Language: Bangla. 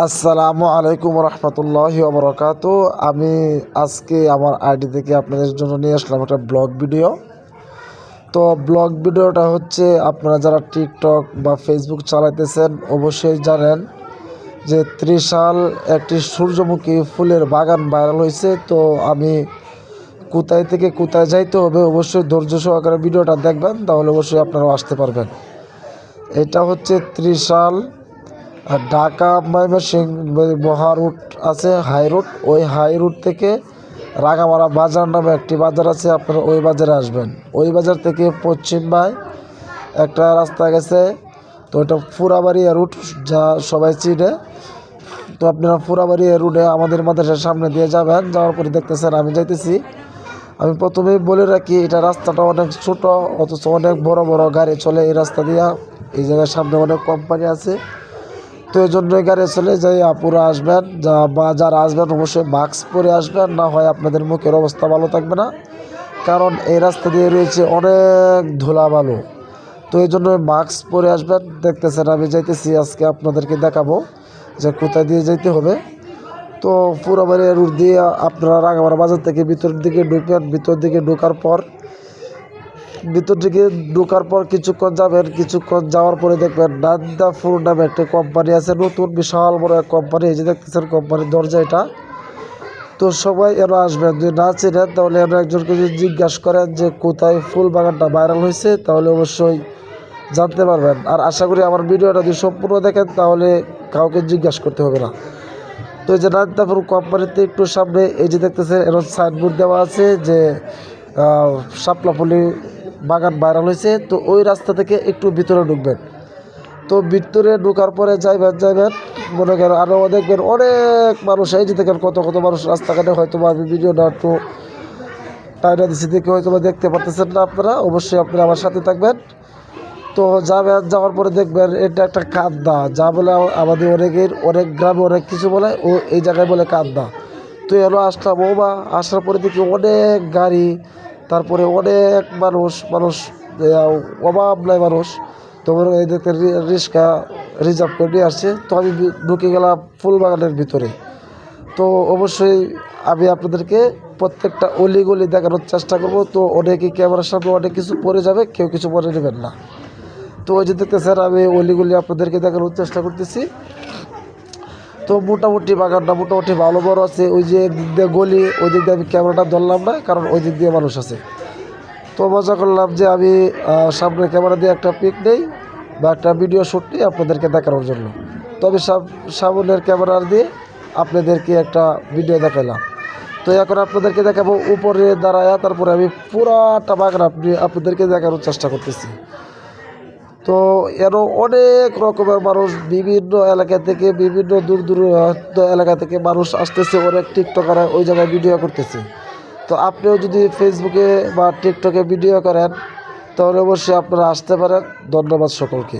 আসসালামু আলাইকুম রহমতুল্লাহি ওবরাকাতু। আমি আজকে আমার আইডি থেকে আপনাদের জন্য নিয়ে আসলাম একটা ব্লগ ভিডিও। তো ব্লগ ভিডিওটা হচ্ছে, আপনারা যারা টিকটক বা ফেসবুক চালাইতেছেন অবশ্যই জানেন যে ত্রিশাল একটি সূর্যমুখী ফুলের বাগান ভাইরাল হয়েছে। তো আমি কোথায় থেকে কোথায় যাইতে হবে অবশ্যই ধৈর্য সহকারে ভিডিওটা দেখবেন, তাহলে অবশ্যই আপনারাও আসতে পারবেন। এটা হচ্ছে ত্রিশাল ঢাকা ময়মনসিংহ মহা রুট আছে, হাই রুট। ওই হাই রুট থেকে রাঙামারা বাজার নামে একটি বাজার আছে, আপনারা ওই বাজারে আসবেন। ওই বাজার থেকে পশ্চিম বাই একটা রাস্তা গেছে, তো ওটা ফুরাবাড়িয়া রুট, যা সবাই চিনে। তো আপনারা ফুরাবাড়িয়া রুটে আমাদের মাদ্রাসার সামনে দিয়ে যাবেন। যাওয়ার পরে দেখতেছেন আমি যাইতেছি। আমি প্রথমেই বলে রাখি, এটা রাস্তাটা অনেক ছোট, অথচ অনেক বড় বড় গাড়ি চলে এই রাস্তা দিয়া। এই জায়গার সামনে অনেক কোম্পানি আছে, তো এই জন্যই গাড়ি চলে যাই। আপুরা আসবেন বা যারা আসবেন অবশ্যই মাস্ক পরে আসবেন, না হয় আপনাদের মুখের অবস্থা ভালো থাকবে না, কারণ এই রাস্তা দিয়ে রয়েছে অনেক ধুলাবালু। তো এই জন্য মাস্ক পরে আসবেন। দেখতেছেন আমি যাইতেছি, আজকে আপনাদেরকে দেখাবো যে কোথায় দিয়ে যাইতে হবে। তো পুরোবাড়ি রুট দিয়ে আপনারা রাঙামারা বাজার থেকে ভিতর দিকে ঢুকবেন। ভিতর দিকে ঢোকার পর কিছুক্ষণ যাবেন। কিছুক্ষণ যাওয়ার পরে দেখবেন নান্দাফুর নামে একটা কোম্পানি আছে, নতুন বিশাল বড় এক কোম্পানি। এই যে দেখতেছেন কোম্পানির দরজা এটা। তো সবাই এরা আসবেন, যদি না চেনেন তাহলে এরা একজনকে যদি জিজ্ঞাসা করেন যে কোথায় ফুল বাগানটা ভাইরাল হয়েছে, তাহলে অবশ্যই জানতে পারবেন। আর আশা করি আমার ভিডিওটা যদি সম্পূর্ণ দেখেন তাহলে কাউকে জিজ্ঞাসা করতে হবে না। তো এই যে নান্দাফুর কোম্পানিতে একটু সামনে এই যে দেখতেছেন এর সাইনবোর্ড দেওয়া আছে যে শাপলাফুলি বাগান ভাইরাল হয়েছে। তো ওই রাস্তা থেকে একটু ভিতরে ঢুকবেন। তো ভিতরে ঢোকার পরে যাইবেন মনে করেন আরও দেখবেন অনেক মানুষ, এই যে দেখেন কত কত মানুষ রাস্তাঘাটে। হয়তো আমি ভিডিওটা একটু টাইনা দিচ্ছি দেখে হয়তো দেখতে পারতেছেন না আপনারা, অবশ্যই আপনারা আমার সাথে থাকবেন। তো যাওয়ার পরে দেখবেন এটা একটা কান্দা, যা বলে আমাদের অনেক গ্রামে অনেক কিছু বলে, ও এই জায়গায় বলে কান্দা। তো এলো আসলাম, ও বা আসার পরে দেখি অনেক গাড়ি, তারপরে অনেক মানুষ অভাব নাই মানুষ। তোমার এই দেখতে রিক্সা রিজার্ভ করে নিয়ে আসছে। তো আমি ঢুকে গেলাম ফুল বাগানের ভিতরে। তো অবশ্যই আমি আপনাদেরকে প্রত্যেকটা অলিগলি দেখানোর চেষ্টা করব। তো অনেকেই ক্যামেরার সামনে অনেক কিছু পড়ে যাবে, কেউ কিছু মনে নেবেন না। তো ওই যে দেখতেছেন আমি অলিগলি আপনাদেরকে দেখানোর চেষ্টা করতেছি। তো মোটামুটি বাগানটা মোটামুটি ভালো বড় আছে। ওই যে একদিক দিয়ে গলি, ওই দিক দিয়ে আমি ক্যামেরাটা ধরলাম না, কারণ ওই দিক দিয়ে মানুষ আছে। তো মজা করলাম যে আমি সামনে ক্যামেরা দিয়ে একটা পিক নেই বা একটা ভিডিও শ্যুট নিই আপনাদেরকে দেখানোর জন্য। তো আমি সামনের ক্যামেরা দিয়ে আপনাদেরকে একটা ভিডিও দেখালাম। তো এখন আপনাদেরকে দেখাবো উপরে দাঁড়ায়া, তারপরে আমি পুরাটা বাগান আপনাদেরকে দেখানোর চেষ্টা করতেছি। তো এরও অনেক রকমের মানুষ, বিভিন্ন এলাকা থেকে, বিভিন্ন দূর দূরান্ত এলাকা থেকে মানুষ আসতেছে, অনেক টিকটকার ওই জায়গায় ভিডিও করতেছে। তো আপনিও যদি ফেসবুকে বা টিকটকে ভিডিও করেন তাহলে অবশ্যই আপনারা আসতে পারেন। ধন্যবাদ সকলকে।